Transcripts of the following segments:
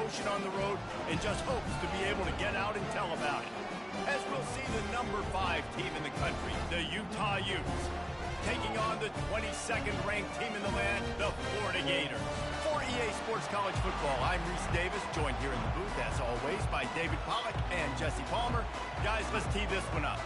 emotion on the road and just hopes to be able to get out and tell about it. As we'll see the number 5 team in the country, the Utah Utes, taking on the 22nd ranked team in the land, the Florida Gators. For EA Sports College Football, I'm Reese Davis, joined here in the booth, as always, by David Pollack and Jesse Palmer. Guys, let's tee this one up.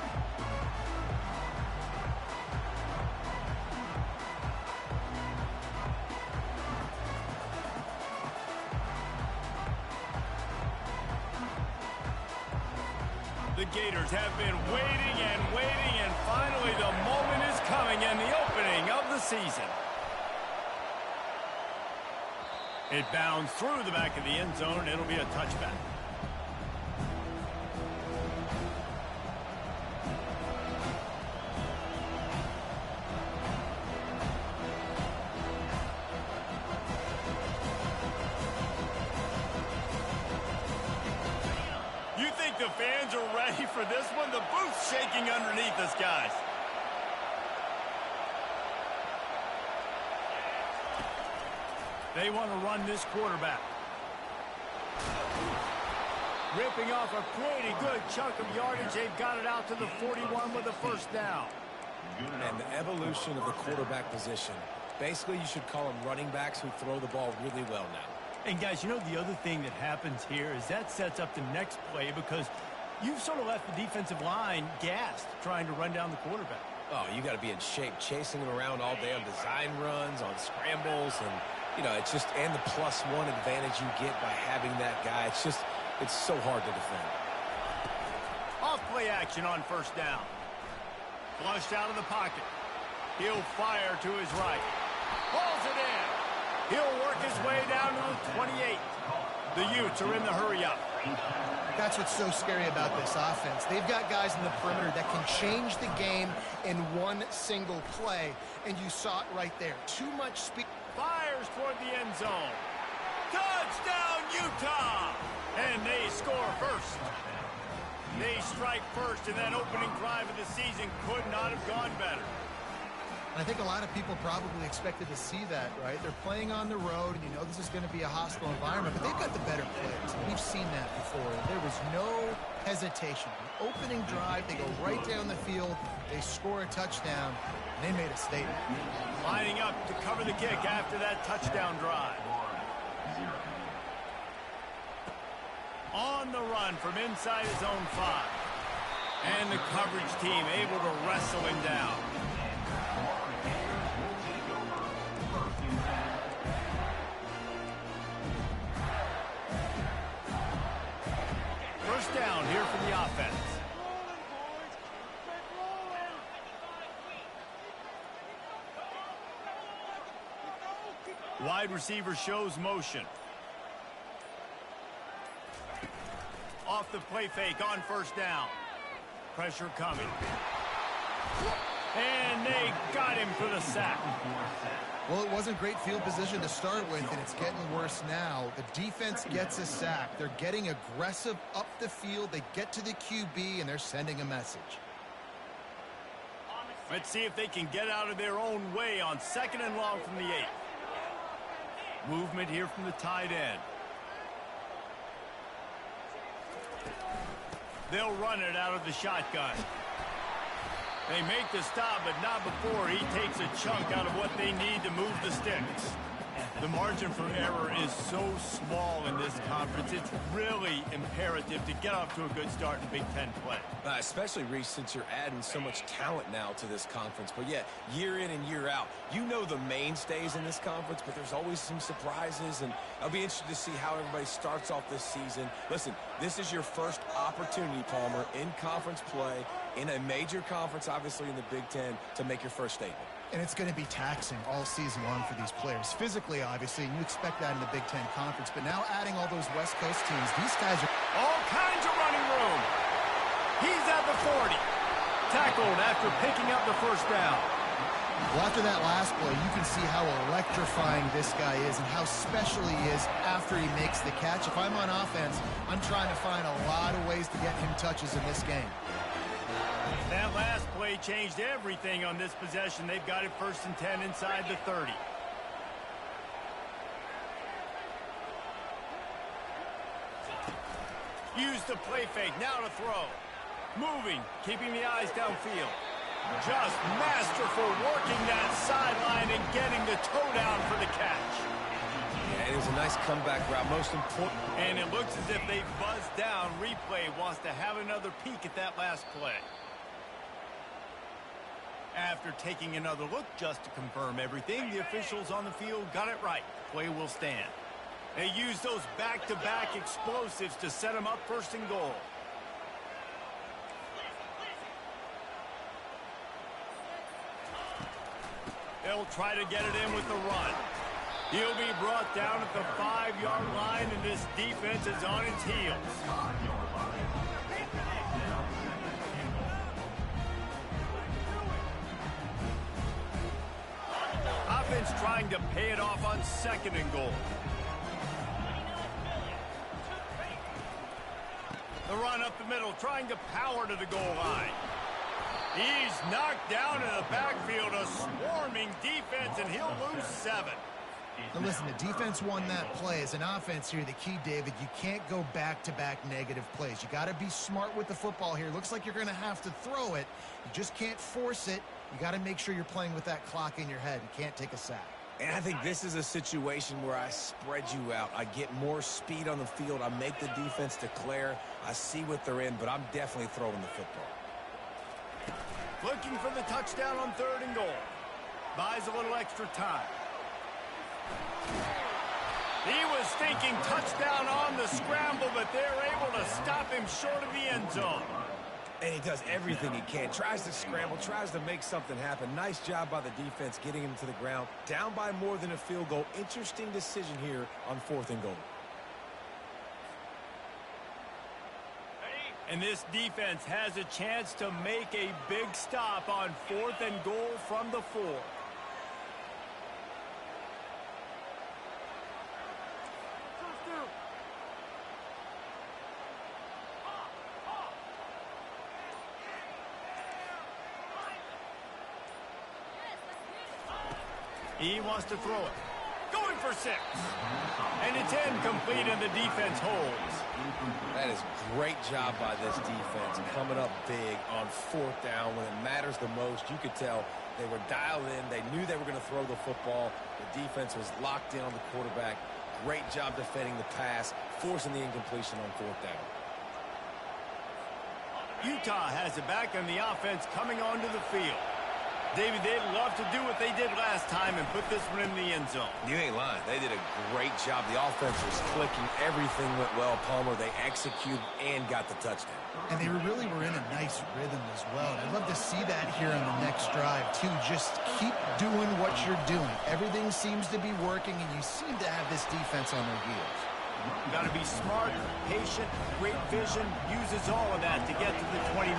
The Gators have been waiting, and finally the moment is coming and the opening of the season. It bounds through the back of the end zone, and it'll be a touchback. You think the fans are ready for this one? The booth's shaking underneath us, guys. They want to run this quarterback. Ripping off a pretty good chunk of yardage. They've got it out to the 41 with a first down. And the evolution of the quarterback position. Basically, you should call them running backs who throw the ball really well now. And guys, you know the other thing that happens here is that sets up the next play because you've sort of left the defensive line gassed trying to run down the quarterback. Oh, you got to be in shape, chasing him around all day on design runs, on scrambles, and, you know, it's just, and the +1 advantage you get by having that guy. It's so hard to defend. Off play action on first down. Flushed out of the pocket. He'll fire to his right. Pulls it in. He'll work his way down to the 28. The Utes are in the hurry-up. That's what's so scary about this offense. They've got guys in the perimeter that can change the game in one single play, and you saw it right there. Too much speed. Fires toward the end zone. Touchdown, Utah! And they score first. They strike first, and that opening drive of the season could not have gone better. I think a lot of people probably expected to see that, right? They're playing on the road, and you know this is going to be a hostile environment, but they've got the better players. We've seen that before. There was no hesitation. The opening drive, they go right down the field, they score a touchdown, and they made a statement. Lining up to cover the kick after that touchdown drive. On the run from inside his own 5. And the coverage team able to wrestle him down. First down here for the offense. Wide receiver shows motion. Off the play fake on first down. Pressure coming. And they got him for the sack. Well, it wasn't great field position to start with, and it's getting worse now. The defense gets a sack. They're getting aggressive up the field. They get to the QB, and they're sending a message. Let's see if they can get out of their own way on 2nd and long from the 8. Movement here from the tight end. They'll run it out of the shotgun. They make the stop, but not before he takes a chunk out of what they need to move the sticks. The margin for error is so small in this conference. It's really imperative to get off to a good start in Big Ten play. Especially, Reese, since you're adding so much talent now to this conference. But, yeah, year in and year out, you know the mainstays in this conference, but there's always some surprises, and I'll be interested to see how everybody starts off this season. Listen, this is your first opportunity, Palmer, in conference play, in a major conference, obviously in the Big Ten, to make your first statement. And it's going to be taxing all season long for these players. Physically, obviously, and you expect that in the Big Ten Conference. But now adding all those West Coast teams, these guys are... All kinds of running room. He's at the 40. Tackled after picking up the first down. Well, after that last play, you can see how electrifying this guy is and how special he is after he makes the catch. If I'm on offense, I'm trying to find a lot of ways to get him touches in this game. That last play changed everything on this possession. They've got it 1st and 10 inside the 30. Use the play fake, now to throw. Moving, keeping the eyes downfield. Just masterful working that sideline and getting the toe down for the catch. Yeah, it was a nice comeback route, most important. And it looks as if they buzzed down. Replay wants to have another peek at that last play. After taking another look just to confirm everything, the officials on the field got it right. Play will stand. They use those back-to-back explosives to set them up first and goal. They'll try to get it in with the run. He'll be brought down at the 5-yard line, and this defense is on its heels. Offense trying to pay it off on 2nd and goal. The run up the middle, trying to power to the goal line. He's knocked down in the backfield, a swarming defense, and he'll lose 7. Now listen, the defense won that play. As an offense here, the key, David, you can't go back-to-back negative plays. You got to be smart with the football here. Looks like you're going to have to throw it. You just can't force it. You got to make sure you're playing with that clock in your head. You can't take a sack. And I think this is a situation where I spread you out. I get more speed on the field. I make the defense declare. I see what they're in, but I'm definitely throwing the football. Looking for the touchdown on 3rd and goal. Buys a little extra time. He was thinking touchdown on the scramble, but they're able to stop him short of the end zone. And he does everything he can. Tries to scramble, tries to make something happen. Nice job by the defense getting him to the ground. Down by more than a field goal. Interesting decision here on 4th and goal. And this defense has a chance to make a big stop on 4th and goal from the 4. He wants to throw it. Going for 6. And it's incomplete, and the defense holds. That is great job by this defense, coming up big on 4th down when it matters the most. You could tell they were dialed in. They knew they were going to throw the football. The defense was locked in on the quarterback. Great job defending the pass, forcing the incompletion on 4th down. Utah has it back, and the offense coming onto the field. David, they'd love to do what they did last time and put this one in the end zone. You ain't lying. They did a great job. The offense was clicking. Everything went well, Palmer. They executed and got the touchdown. And they really were in a nice rhythm as well. And I'd love to see that here on the next drive, too. Just keep doing what you're doing. Everything seems to be working, and you seem to have this defense on their heels. You got to be smart, patient, great vision. Uses all of that to get to the 29.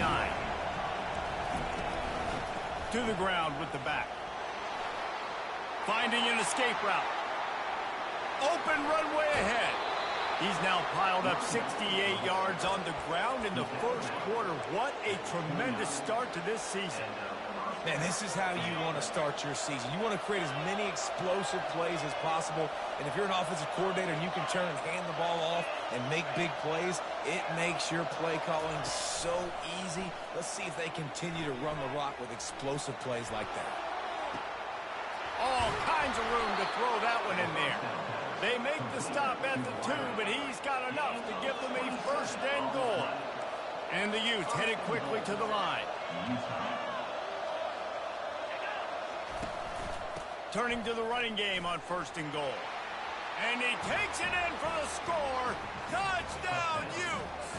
To the ground with the back. Finding an escape route. Open runway ahead. He's now piled up 68 yards on the ground in the first quarter. What a tremendous start to this season. Man, this is how you want to start your season. You want to create as many explosive plays as possible. And if you're an offensive coordinator and you can turn and hand the ball off and make big plays, it makes your play calling so easy. Let's see if they continue to run the rock with explosive plays like that. All kinds of room to throw that one in there. They make the stop at the 2, but he's got enough to give them a 1st and goal. And the Utes headed quickly to the line. Turning to the running game on 1st and goal. And he takes it in for the score. Touchdown, Utes!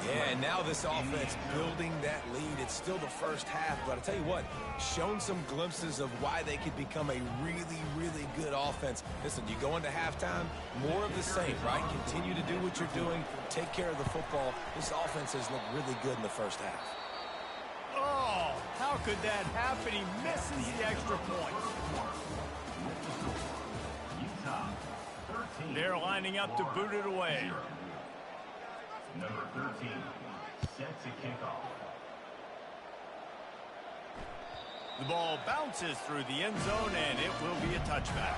Yeah, and now this offense building that lead. It's still the first half, but I'll tell you what, shown some glimpses of why they could become a really, really good offense. Listen, you go into halftime, more of the same, right? Continue to do what you're doing, take care of the football. This offense has looked really good in the first half. Oh, how could that happen? He misses the extra point. They're lining up to boot it away. Number 13, set to kick off. The ball bounces through the end zone, and it will be a touchback.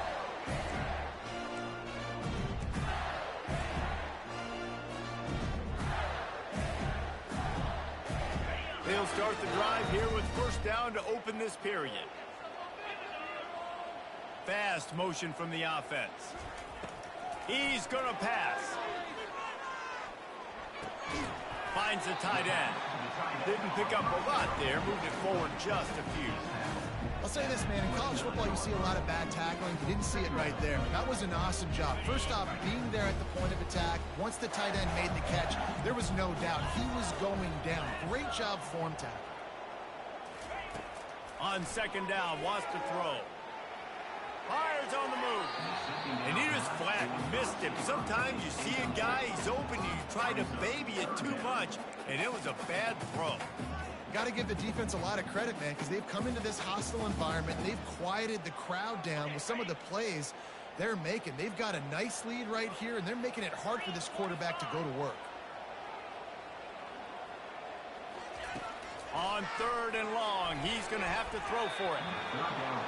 start the drive here with first down to open this period. Fast motion from the offense. He's going to pass. Finds the tight end. Didn't pick up a lot there. Moved it forward just a few. I'll say this, man. In college football, you see a lot of bad tackling. You didn't see it right there. That was an awesome job. First off, being there at the point of attack. Once the tight end made the catch, there was no doubt he was going down. Great job form tackle. On second down, wants to throw. Fires on the move. And he just flat missed him. Sometimes you see a guy, he's open, and you try to baby it too much, and it was a bad throw. Got to give the defense a lot of credit, man, because they've come into this hostile environment. They've quieted the crowd down with some of the plays they're making. They've got a nice lead right here, and they're making it hard for this quarterback to go to work. On third and long, he's going to have to throw for it.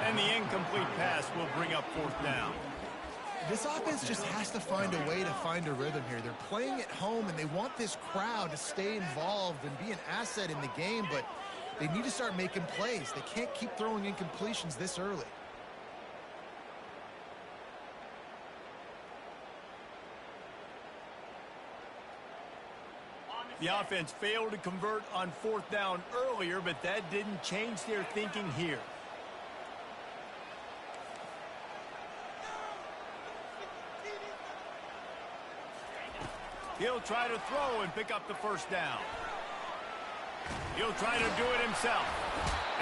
And the incomplete pass will bring up fourth down. This offense just has to find a way to find a rhythm here. They're playing at home, and they want this crowd to stay involved and be an asset in the game, but they need to start making plays. They can't keep throwing incompletions this early. The offense failed to convert on fourth down earlier, but that didn't change their thinking here. He'll try to throw and pick up the first down. He'll try to do it himself.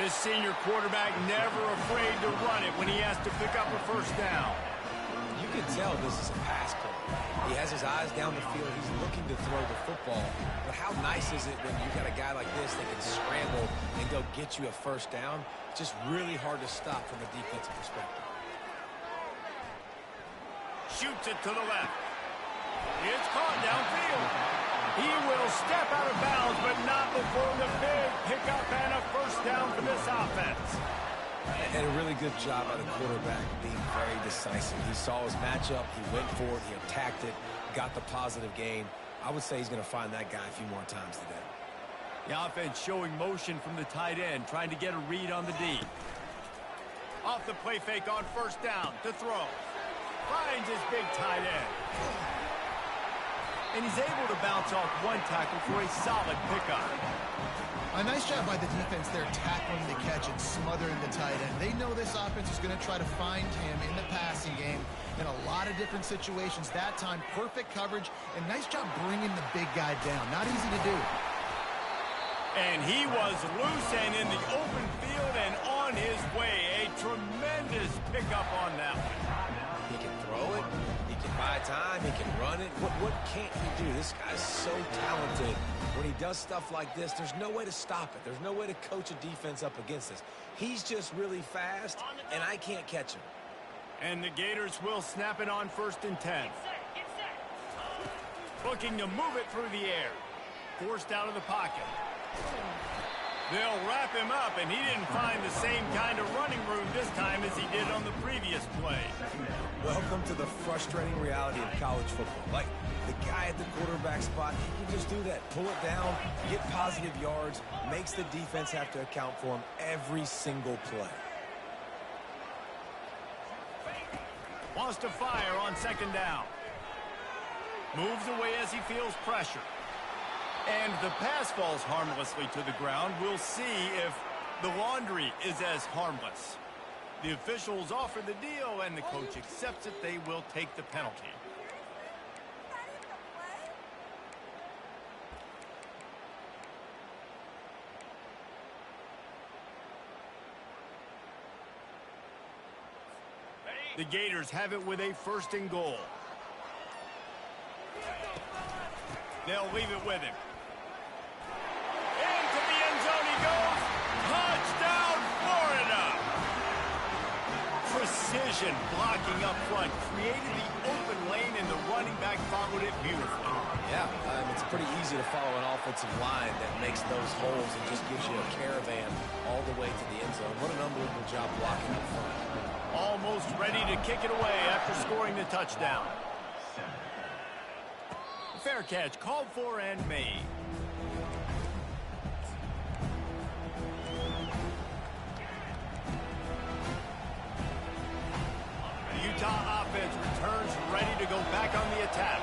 This senior quarterback never afraid to run it when he has to pick up a first down. You can tell this is a pass play. He has his eyes down the field. He's looking to throw the football. But how nice is it when you got a guy like this that can scramble and go get you a first down? It's just really hard to stop from a defensive perspective. Shoots it to the left. It's caught downfield. He will step out of bounds, but not before the big pickup and a first down for this offense. And a really good job by the quarterback being very decisive. He saw his matchup, he went for it, he attacked it, got the positive gain. I would say he's going to find that guy a few more times today. The offense showing motion from the tight end, trying to get a read on the D. Off the play fake on first down to throw. Finds his big tight end. And he's able to bounce off one tackle for a solid pickup. A nice job by the defense there tackling the catch and smothering the tight end. They know this offense is going to try to find him in the passing game in a lot of different situations. That time, perfect coverage, and nice job bringing the big guy down. Not easy to do. And he was loose and in the open field and on his way. A tremendous pickup on that one. He can throw it. He can buy time. He can run it. What can't he do? This guy's so talented. When he does stuff like this, there's no way to stop it. There's no way to coach a defense up against this. He's just really fast, and I can't catch him. And the Gators will snap it on first and 10. Looking to move it through the air. Forced out of the pocket. They'll wrap him up, and he didn't find the same kind of running room this time as he did on the previous play. Welcome to the frustrating reality of college football. Like, the guy at the quarterback spot, he can just do that. Pull it down, get positive yards, makes the defense have to account for him every single play. Wants to fire on second down. Moves away as he feels pressure. And the pass falls harmlessly to the ground. We'll see if the laundry is as harmless. The officials offer the deal, and the coach accepts it. They will take the penalty. The Gators have it with a first and goal. They'll leave it with him. Into the end zone he goes. Touchdown, Florida! Precision blocking up front. Created the open lane, and the running back followed it beautifully. Yeah, it's pretty easy to follow an offensive line that makes those holes and just gives you a caravan all the way to the end zone. What an unbelievable job blocking up front. Almost ready to kick it away after scoring the touchdown. Fair catch called for and made. Utah offense returns ready to go back on the attack.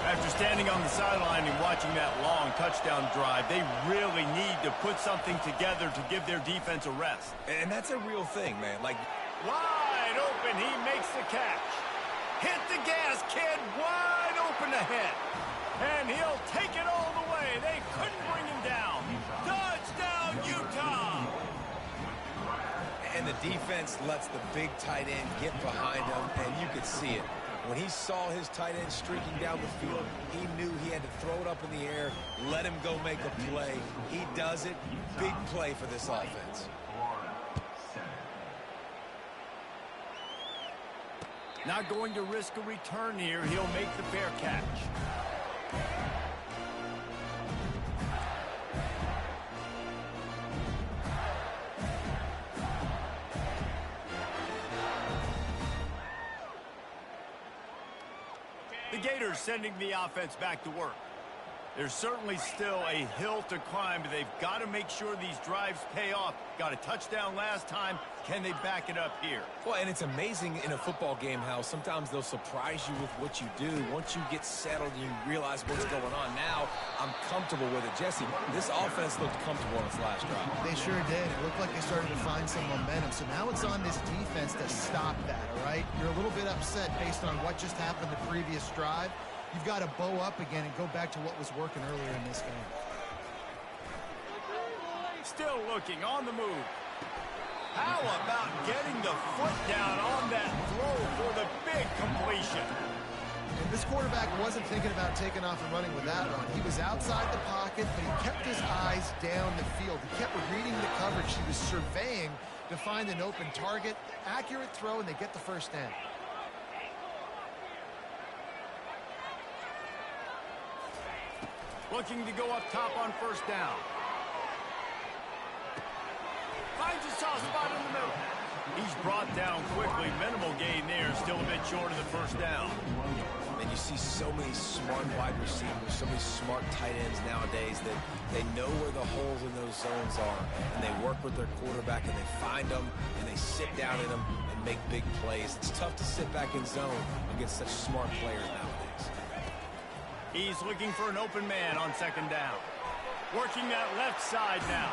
After standing on the sideline and watching that long touchdown drive, they really need to put something together to give their defense a rest. And that's a real thing, man. Like, wide open, he makes the catch. Hit the gas, kid, wide open ahead. And he'll take it all the way. They couldn't bring him down. Touchdown, Utah! And the defense lets the big tight end get behind him, and you could see it. When he saw his tight end streaking down the field, he knew he had to throw it up in the air, let him go make a play. He does it. Big play for this offense. Not going to risk a return here. He'll make the fair catch. The Gators sending the offense back to work. There's certainly still a hill to climb, but they've got to make sure these drives pay off. Got a touchdown last time. Can they back it up here? Well, and it's amazing in a football game how sometimes they'll surprise you with what you do. Once you get settled, you realize what's going on. Now, I'm comfortable with it. Jesse, this offense looked comfortable on its last drive. They sure did. It looked like they started to find some momentum. So now it's on this defense to stop that, all right? You're a little bit upset based on what just happened the previous drive. You've got to bow up again and go back to what was working earlier in this game. Still looking on the move. How about getting the foot down on that throw for the big completion? And this quarterback wasn't thinking about taking off and running with that run. He was outside the pocket, but he kept his eyes down the field. He kept reading the coverage. He was surveying to find an open target. Accurate throw, and they get the first down. Looking to go up top on first down. Finds a soft spot in the middle. He's brought down quickly. Minimal gain there. Still a bit short of the first down. And you see so many smart wide receivers, so many smart tight ends nowadays that they know where the holes in those zones are, and they work with their quarterback, and they find them, and they sit down in them and make big plays. It's tough to sit back in zone against such smart players nowadays. He's looking for an open man on second down. Working that left side now.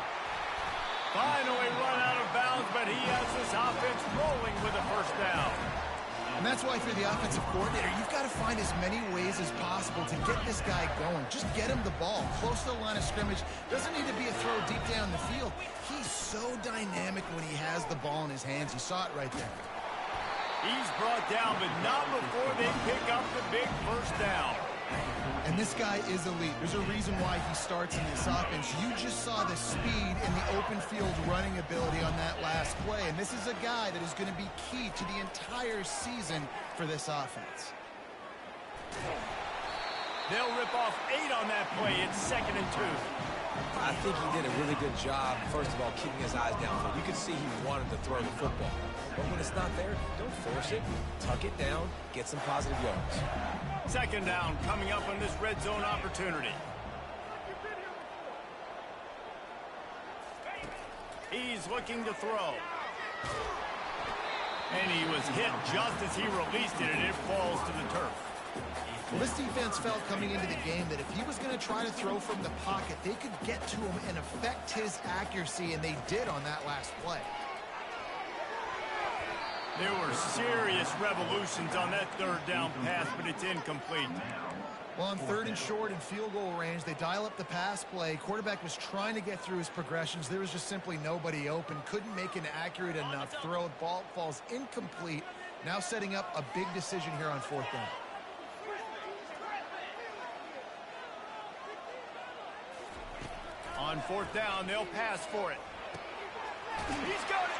Finally run out of bounds, but he has this offense rolling with a first down. And that's why, for the offensive coordinator, you've got to find as many ways as possible to get this guy going. Just get him the ball close to the line of scrimmage. Doesn't need to be a throw deep down the field. He's so dynamic when he has the ball in his hands. You saw it right there. He's brought down, but not before they pick up the big first down. And this guy is elite. There's a reason why he starts in this offense. You just saw the speed and the open field running ability on that last play. And this is a guy that is going to be key to the entire season for this offense. They'll rip off 8 on that play. It's 2nd and 2. I think he did a really good job, first of all, keeping his eyes downfield. You could see he wanted to throw the football. But when it's not there, don't force it. Tuck it down. Get some positive yards. 2nd down coming up on this red zone opportunity. He's looking to throw. And he was hit just as he released it, and it falls to the turf. Well, this defense felt coming into the game that if he was going to try to throw from the pocket, they could get to him and affect his accuracy, and they did on that last play. There were serious revolutions on that 3rd down pass, but it's incomplete. Well, on 3rd and short and field goal range, they dial up the pass play. Quarterback was trying to get through his progressions. There was just simply nobody open. Couldn't make an accurate enough throw. Ball falls incomplete. Now setting up a big decision here on 4th down. On 4th down, they'll pass for it. He's got it.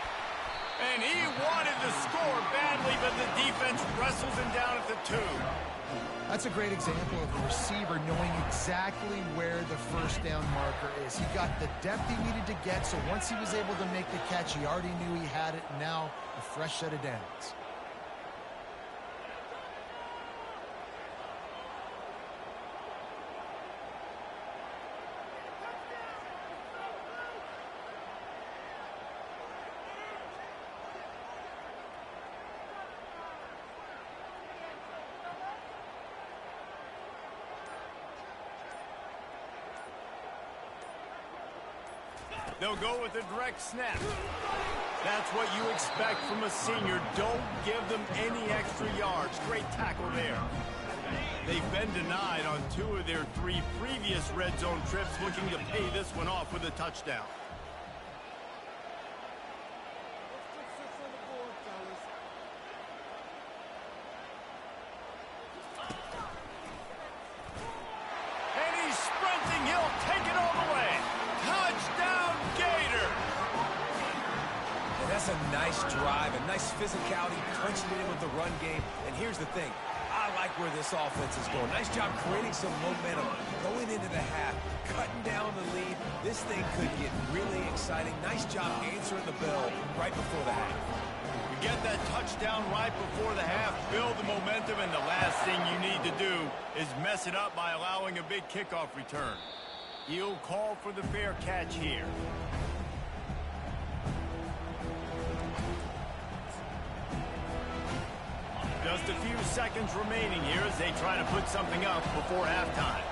And he wanted to score badly, but the defense wrestles him down at the 2. That's a great example of the receiver knowing exactly where the first down marker is. He got the depth he needed to get, so once he was able to make the catch, he already knew he had it. Now, a fresh set of downs. They'll go with a direct snap. That's what you expect from a senior. Don't give them any extra yards. Great tackle there. They've been denied on 2 of their 3 previous red zone trips, looking to pay this one off with a touchdown. And he's sprinting. He'll take it all the way. Touchdown, Gator! That's a nice drive, a nice physicality, punching it in with the run game. And here's the thing. I like where this offense is going. Nice job creating some momentum, going into the half, cutting down the lead. This thing could get really exciting. Nice job answering the bell right before the half. You get that touchdown right before the half, build the momentum, and the last thing you need to do is mess it up by allowing a big kickoff return. He'll call for the fair catch here. Just a few seconds remaining here as they try to put something up before halftime.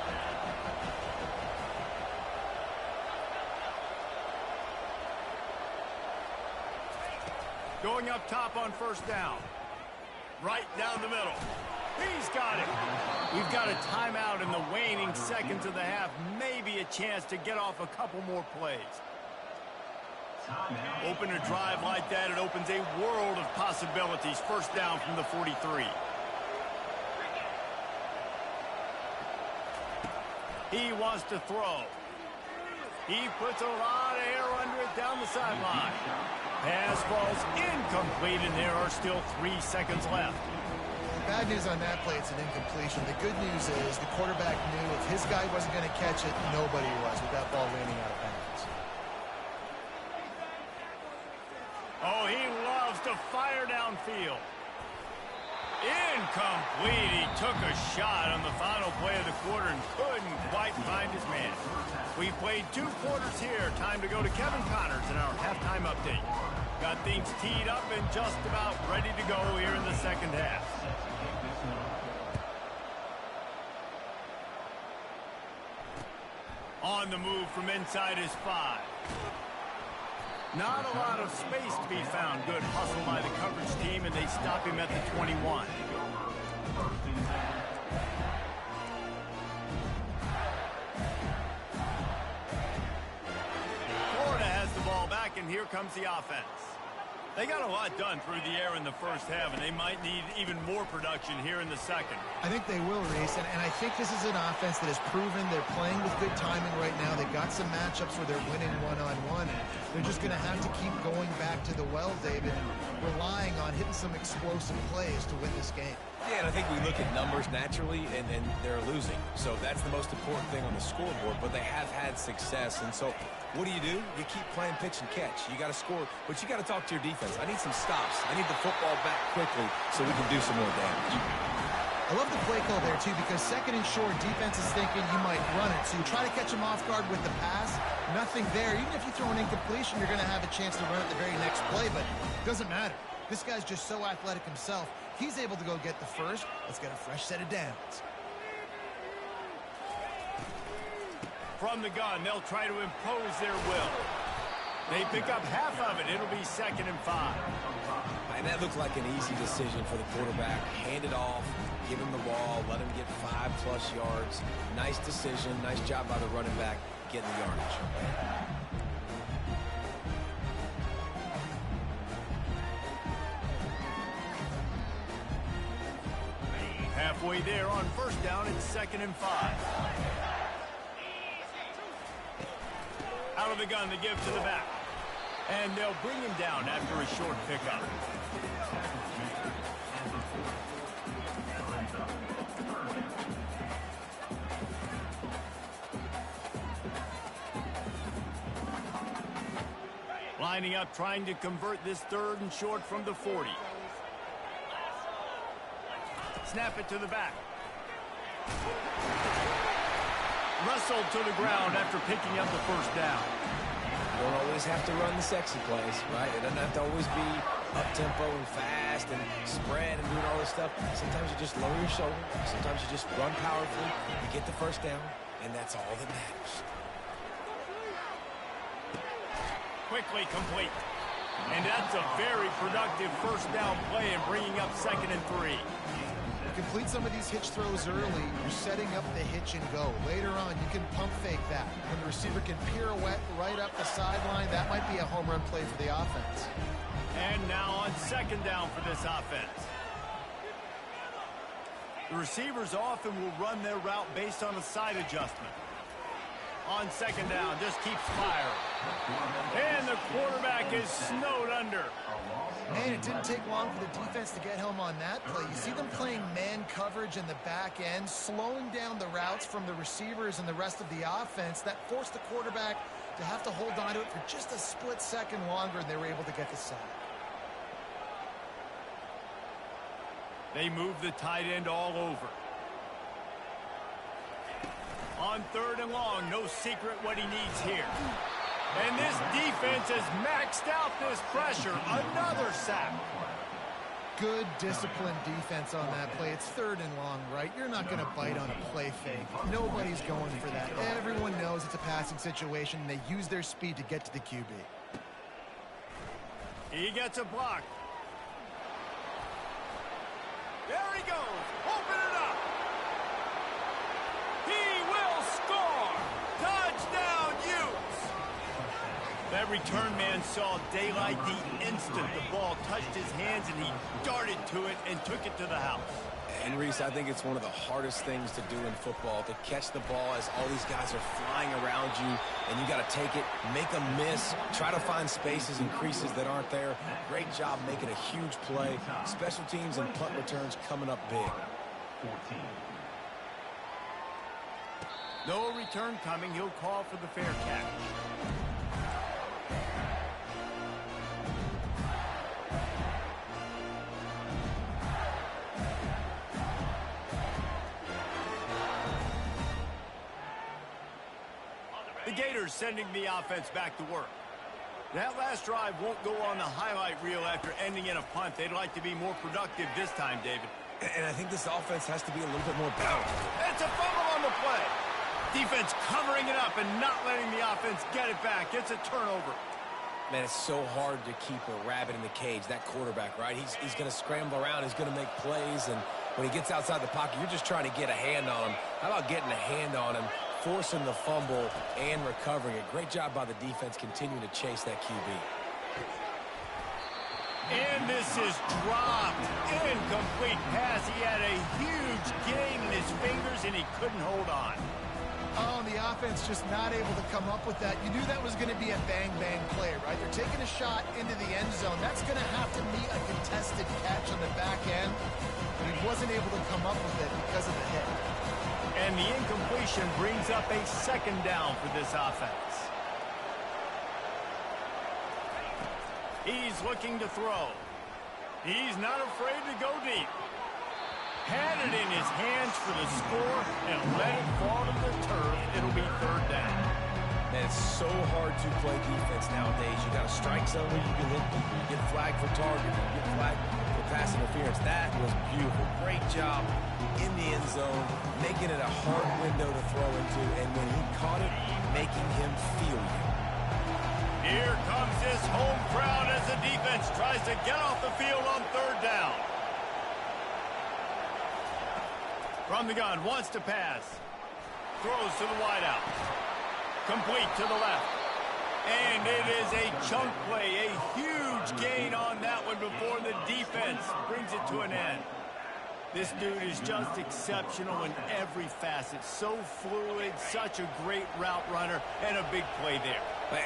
Going up top on first down. Right down the middle. He's got it. We've got a timeout in the waning seconds of the half. Maybe a chance to get off a couple more plays. Open a drive like that, it opens a world of possibilities. First down from the 43. He wants to throw. He puts a lot of air under it down the sideline. Pass falls incomplete, and there are still 3 seconds left. Bad news on that play, it's an incompletion. The good news is the quarterback knew if his guy wasn't going to catch it, nobody was with that ball landing out of bounds. Oh, he loves to fire downfield. Incomplete. He took a shot on the final play of the quarter and couldn't quite find his man. We played 2 quarters here. Time to go to Kevin Connors in our halftime update. Got things teed up and just about ready to go here in the second half. On the move from inside his 5. Not a lot of space to be found. Good hustle by the coverage team, and they stop him at the 21. Florida has the ball back, and here comes the offense. They got a lot done through the air in the first half, and they might need even more production here in the second. I think they will, Reese, and I think this is an offense that has proven they're playing with good timing right now. They've got some matchups where they're winning one-on-one, and they're just going to have to keep going back to the well, David, and relying on hitting some explosive plays to win this game. Yeah, and I think we look at numbers naturally, and they're losing. So that's the most important thing on the scoreboard, but they have had success. And so what do? You keep playing pitch and catch. You got to score, but you got to talk to your defense. I need some stops. I need the football back quickly so we can do some more damage. I love the play call there, too, because second and short, defense is thinking you might run it. So you try to catch them off guard with the pass. Nothing there. Even if you throw an incompletion, you're going to have a chance to run at the very next play, but it doesn't matter. This guy's just so athletic himself. He's able to go get the first. Let's get a fresh set of downs. From the gun, they'll try to impose their will. They pick up half of it. It'll be 2nd and 5. And that looked like an easy decision for the quarterback. Hand it off, give him the ball, let him get 5+ yards. Nice decision. Nice job by the running back getting the yardage. Halfway there on first down, it's 2nd and 5. Out of the gun to give to the back. And they'll bring him down after a short pickup. Lining up, trying to convert this 3rd and short from the 40. Snap it to the back. Wrestled to the ground after picking up the first down. You don't always have to run the sexy plays, right? It doesn't have to always be up-tempo and fast and spread and doing all this stuff. Sometimes you just lower your shoulder. Sometimes you just run powerfully. You get the first down, and that's all that matters. quickly complete. And that's a very productive first down play and bringing up 2nd and 3. Complete some of these hitch throws early, you're setting up the hitch and go. Later on, you can pump fake that. When the receiver can pirouette right up the sideline, that might be a home run play for the offense. And now on 2nd down for this offense. The receivers often will run their route based on a side adjustment. On 2nd down, just keeps firing. And the quarterback is snowed under. Man, it didn't take long for the defense to get home on that play. You see them playing man coverage in the back end, slowing down the routes from the receivers and the rest of the offense. That forced the quarterback to have to hold on to it for just a split second longer, and they were able to get the sack. They move the tight end all over. On 3rd and long, no secret what he needs here. And this defense has maxed out this pressure. Another sack. Good disciplined defense on that play. It's 3rd and long, right? You're not going to bite on a play fake. Nobody's going for that. Everyone knows it's a passing situation, and they use their speed to get to the QB. He gets a block. There he goes. Open it up. He will score. Touchdown, Utes. That return man saw daylight the instant the ball touched his hands, and he darted to it and took it to the house. And Reese, I think it's one of the hardest things to do in football, to catch the ball as all these guys are flying around you, and you got to take it, make them miss, try to find spaces and creases that aren't there. Great job making a huge play. Special teams and punt returns coming up big. 14. No return coming. He'll call for the fair catch. The Gators sending the offense back to work. That last drive won't go on the highlight reel after ending in a punt. They'd like to be more productive this time, David. And I think this offense has to be a little bit more balanced. It's a fumble on the play. Defense covering it up and not letting the offense get it back. It's a turnover. Man, it's so hard to keep a rabbit in the cage, that quarterback, right? He's going to scramble around. He's going to make plays, and when he gets outside the pocket, you're just trying to get a hand on him. How about getting a hand on him, forcing the fumble, and recovering it? Great job by the defense continuing to chase that QB. And this is dropped. Incomplete pass. He had a huge gain in his fingers, and he couldn't hold on. Oh, and the offense just not able to come up with that. You knew that was going to be a bang-bang play, right? They're taking a shot into the end zone. That's going to have to meet a contested catch on the back end. And he wasn't able to come up with it because of the hit. And the incompletion brings up a 2nd down for this offense. He's looking to throw. He's not afraid to go deep. Had it in his hands for the score and let it fall to the turf. It'll be 3rd down. Man, it's so hard to play defense nowadays. You got a strike zone where you can hit people. You get flagged for targeting. You get flagged for pass interference. That was beautiful. Great job in the end zone, making it a hard window to throw into, and when he caught it, making him feel you. Here comes this home crowd as the defense tries to get off the field on 3rd down. From the gun, wants to pass. Throws to the wideout. Complete to the left. And it is a chunk play, a huge gain on that one before the defense brings it to an end. This dude is just exceptional in every facet. So fluid, such a great route runner, and a big play there.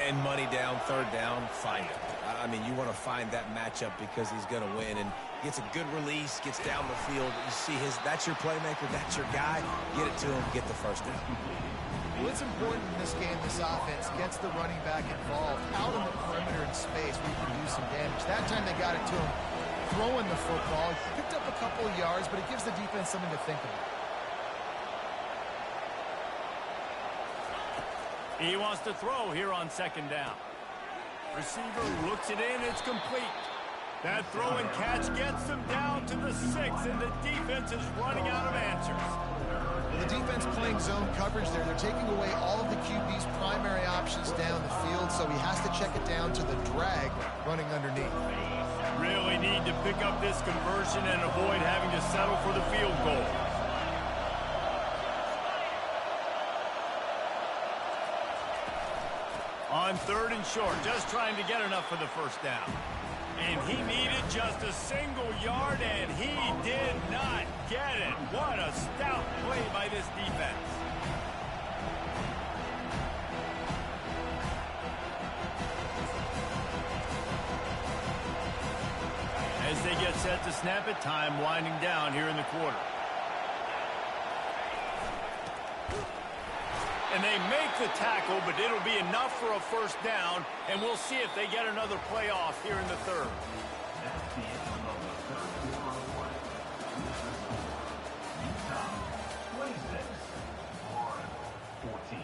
And money down, 3rd down, find him. I mean, you want to find that matchup because he's going to win, and gets a good release, gets down the field. You see that's your playmaker, that's your guy. Get it to him, get the 1st down. Well, it's important in this game, this offense gets the running back involved out in the perimeter in space where you can do some damage. That time they got it to him throwing the football. He picked up a couple of yards, but it gives the defense something to think about. He wants to throw here on 2nd down. Receiver looks it in, it's complete. That throw and catch gets them down to the 6, and the defense is running out of answers. The defense playing zone coverage there. They're taking away all of the QB's primary options down the field, so he has to check it down to the drag running underneath. Really need to pick up this conversion and avoid having to settle for the field goal. On 3rd and short, just trying to get enough for the first down. And he needed just a single yard, and he did not get it. What a stout play by this defense. As they get set to snap it, time winding down here in the quarter. And they make the tackle, but it'll be enough for a first down, and we'll see if they get another play off here in the 3rd. That's the end of the third quarter of play. Utah 26, Florida 14.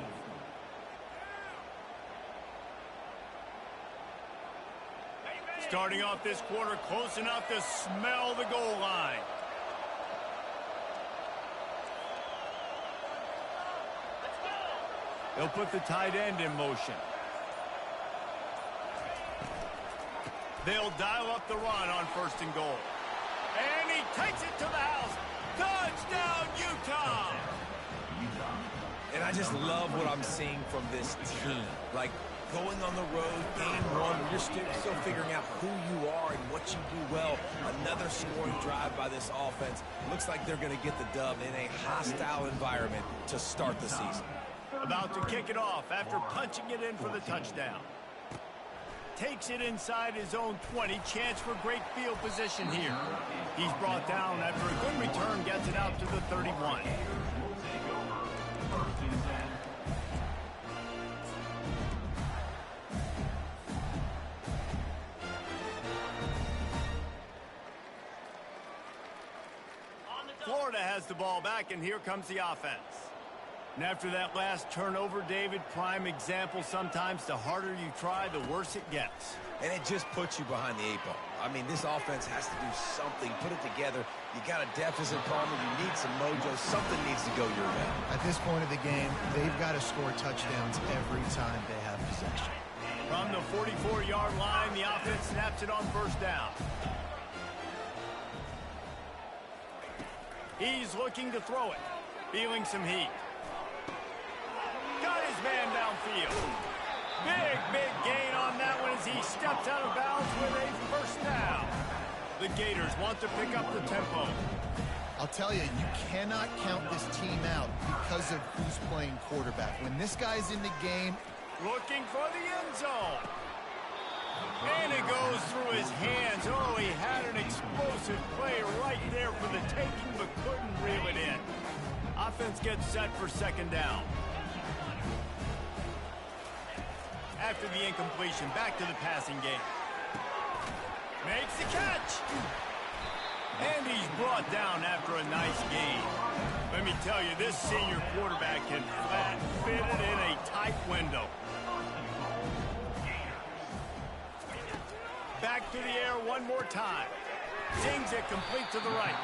Starting off this quarter close enough to smell the goal line. They'll put the tight end in motion. They'll dial up the run on 1st and goal. And he takes it to the house. Touchdown, Utah! And I just love what I'm seeing from this team. Like, going on the road, game one, you're still figuring out who you are and what you do well. Another scoring drive by this offense. Looks like they're going to get the dub in a hostile environment to start the season. About to kick it off after punching it in for the touchdown. Takes it inside his own 20. Chance for great field position here. He's brought down after a good return, gets it out to the 31. Florida has the ball back, and here comes the offense. And after that last turnover, David, prime example, sometimes the harder you try, the worse it gets. And it just puts you behind the 8 ball. I mean, this offense has to do something, put it together. You got a deficit problem, you need some mojo, something needs to go your way. At this point of the game, they've got to score touchdowns every time they have possession. From the 44-yard line, the offense snaps it on 1st down. He's looking to throw it, feeling some heat. Got his man downfield. Big gain on that one as he steps out of bounds with a 1st down. The Gators want to pick up the tempo. I'll tell you, you cannot count this team out because of who's playing quarterback. When this guy's in the game, looking for the end zone. And it goes through his hands. Oh, he had an explosive play right there for the taking, but couldn't reel it in. Offense gets set for 2nd down. After the incompletion, back to the passing game. Makes the catch. And he's brought down after a nice gain. Let me tell you, this senior quarterback can flat fit it in a tight window. Back to the air one more time. Zings it complete to the right.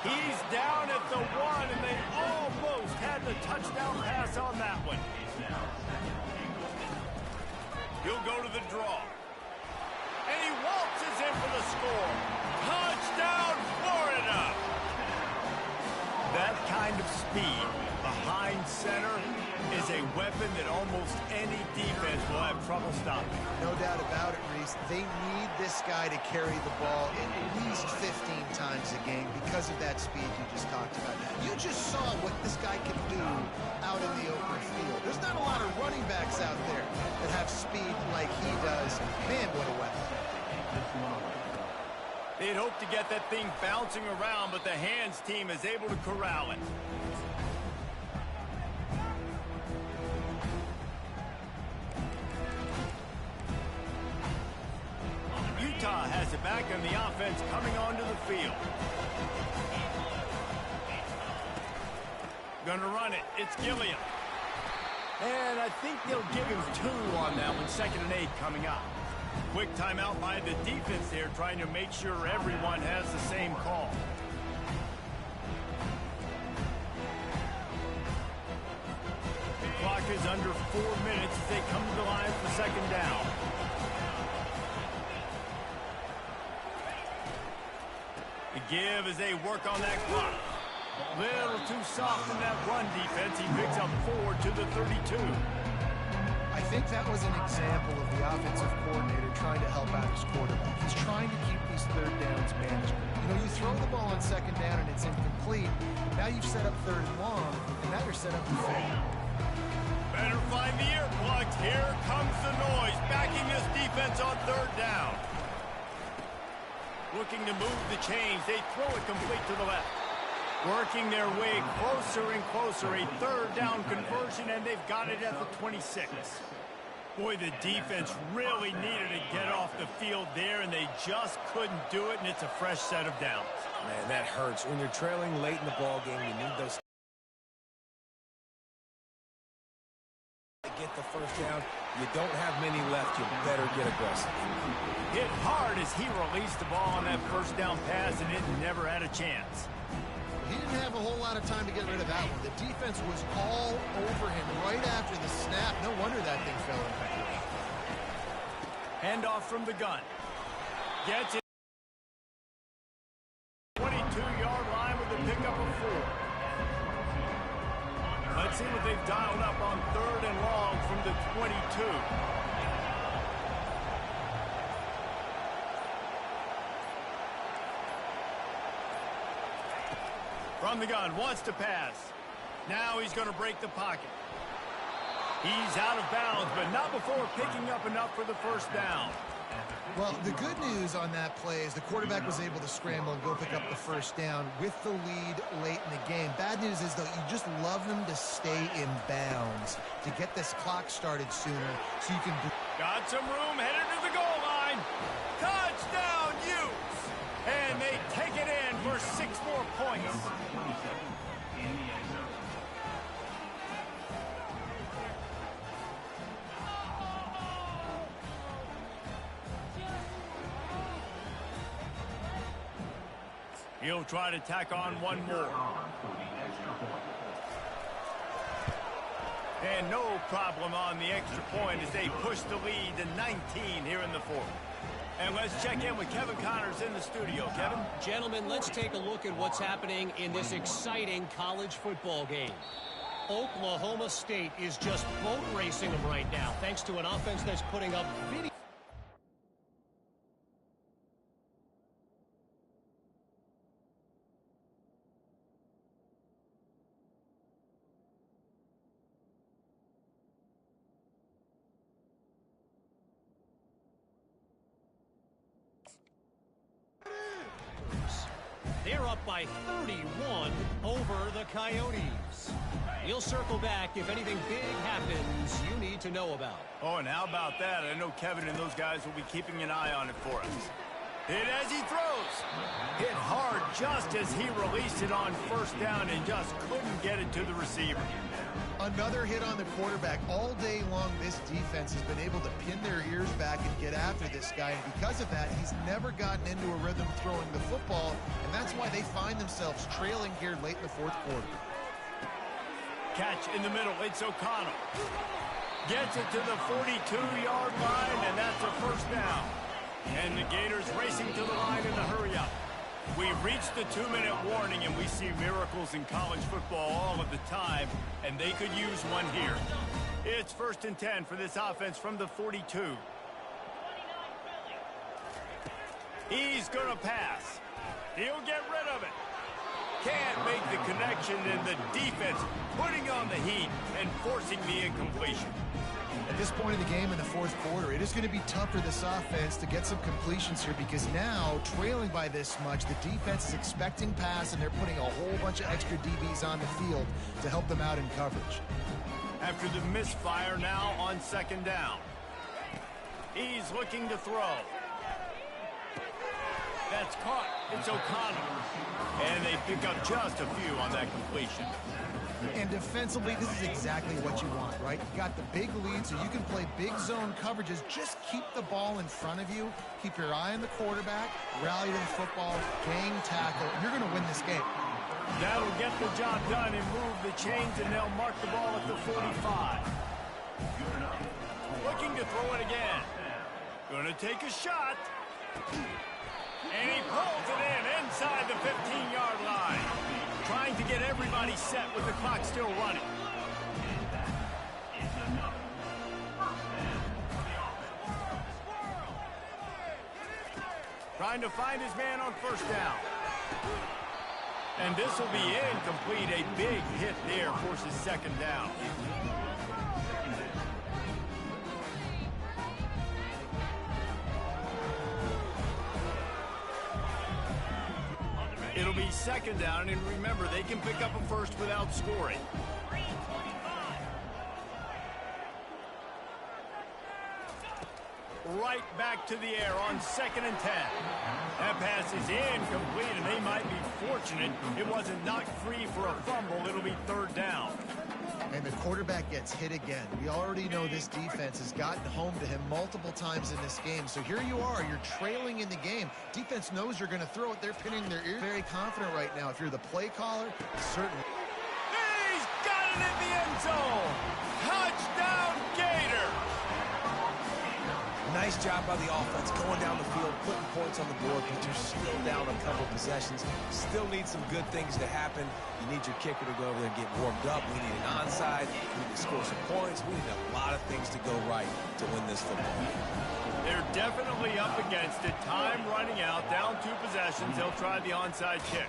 He's down at the 1, and they almost had the touchdown pass on that one. He'll go to the draw. And he waltzes in for the score. Touchdown, Florida! That kind of speed behind center is a weapon that almost any defense will have trouble stopping. no doubt about it, Reese, they need this guy to carry the ball at least 15 times a game because of that speed you just talked about. You just saw what this guy can do out in the open field. There's not a lot of running backs out there that have speed like he does. Man, what a weapon. They'd hope to get that thing bouncing around, but the hands team is able to corral it. Utah has it back, and the offense coming onto the field. Gonna run it. It's Gilliam. And I think they'll give him 2 on that one. 2nd and 8 coming up. Quick timeout by the defense there, trying to make sure everyone has the same call. is under 4 minutes as they come to the line for second down. The give as they work on that clock. Little too soft in that run defense. He picks up 4 to the 32. I think that was an example of the offensive coordinator trying to help out his quarterback. He's trying to keep these third downs manageable. You know, you throw the ball on second down and it's incomplete. Now you've set up third and long, and now you're set up to fail. Better find the earplugs. Here comes the noise, backing this defense on third down. Looking to move the chains. They throw it complete to the left. Working their way closer and closer. A third down conversion, and they've got it at the 26. Boy, the defense really needed to get off the field there, and they just couldn't do it, and it's a fresh set of downs. Man, that hurts. When you're trailing late in the ball game, you need those to get the first down. You don't have many left. You better get aggressive. Hit hard as he released the ball on that first down pass, and it never had a chance. He didn't have a whole lot of time to get rid of that one. The defense was all over him right after the snap. No wonder that thing fell in package. Handoff from the gun. Gets it. 22-yard line with a pickup of 4. Let's see what they've dialed up on third and long from the 22. From the gun, wants to pass. Now he's going to break the pocket. He's out of bounds, but not before picking up enough for the first down. Well, the good news on that play is the quarterback was able to scramble and go pick up the first down with the lead late in the game. Bad news is, though, you just love them to stay in bounds to get this clock started sooner so you can... Got some room, headed to the goal line. Touchdown, Utes! And they take it in for 6 more points. He'll try to tack on one more. And no problem on the extra point as they push the lead to 19 here in the fourth. And let's check in with Kevin Connors in the studio. Kevin? Gentlemen, let's take a look at what's happening in this exciting college football game. Oklahoma State is just boat racing them right now, thanks to an offense that's putting up video. They're up by 31 over the Coyotes. We'll circle back if anything big happens you need to know about. Oh, and how about that? I know Kevin and those guys will be keeping an eye on it for us. Hit as he throws. Hit hard just as he released it on first down and just couldn't get it to the receiver. Another hit on the quarterback. All day long, this defense has been able to pin their ears back and get after this guy. And because of that, he's never gotten into a rhythm throwing the football. And that's why they find themselves trailing here late in the fourth quarter. Catch in the middle. It's O'Connell. Gets it to the 42-yard line, and that's a first down. And the Gators racing to the line in the hurry-up. We've reached the 2-minute warning, and we see miracles in college football all of the time, and they could use one here. It's 1st and 10 for this offense from the 42. He's going to pass. He'll get rid of it. Can't make the connection, and the defense putting on the heat and forcing the incompletion. At this point in the game in the fourth quarter, it is going to be tough for this offense to get some completions here because now, trailing by this much, the defense is expecting pass, and they're putting a whole bunch of extra DBs on the field to help them out in coverage. After the misfire, now on second down. He's looking to throw. That's caught. It's O'Connell. And they pick up just a few on that completion. And defensively, this is exactly what you want, right? You got the big lead, so you can play big zone coverages. Just keep the ball in front of you. Keep your eye on the quarterback. Rally to the football. Gang tackle. You're going to win this game. That'll get the job done and move the chains, and they'll mark the ball at the 45. Looking to throw it again. Gonna take a shot. And he pulls it in inside the 15-yard line. Trying to get everybody set with the clock still running. Trying to find his man on first down. And this will be incomplete. A big hit there forces second down. It'll be second down, and remember, they can pick up a first without scoring. Right back to the air on 2nd and 10. That pass is incomplete, and they might be fortunate it wasn't knocked free for a fumble. It'll be third down. And the quarterback gets hit again. We already know this defense has gotten home to him multiple times in this game. So here you are, you're trailing in the game. Defense knows you're going to throw it. They're pinning their ear. Very confident right now. If you're the play caller, certainly. He's got it in the end zone. Touchdown, Gator. Nice job by the offense going down the field, putting points on the board, but you're still down a couple possessions. Still need some good things to happen. You need your kicker to go over there and get warmed up. We need an onside. We need to score some points. We need a lot of things to go right to win this football game. They're definitely up against it. Time running out, down 2 possessions. They'll try the onside kick.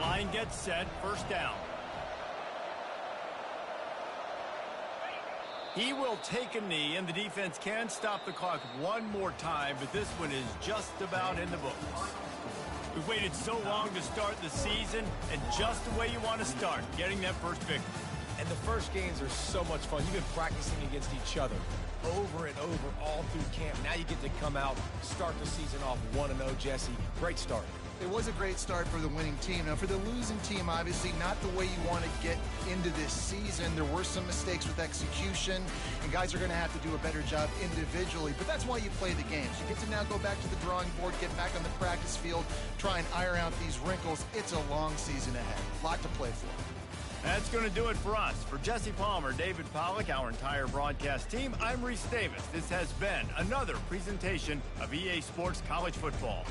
Line gets set, first down. He will take a knee, and the defense can stop the clock one more time, but this one is just about in the books. We've waited so long to start the season, and just the way you want to start, getting that first victory. And the first games are so much fun. You've been practicing against each other over and over all through camp. Now you get to come out, start the season off 1-0, Jesse. Great start. It was a great start for the winning team. Now, for the losing team, obviously not the way you want to get into this season. There were some mistakes with execution, and guys are going to have to do a better job individually. But that's why you play the games. You get to now go back to the drawing board, get back on the practice field, try and iron out these wrinkles. It's a long season ahead. A lot to play for. That's going to do it for us. For Jesse Palmer, David Pollack, our entire broadcast team, I'm Reese Davis. This has been another presentation of EA Sports College Football.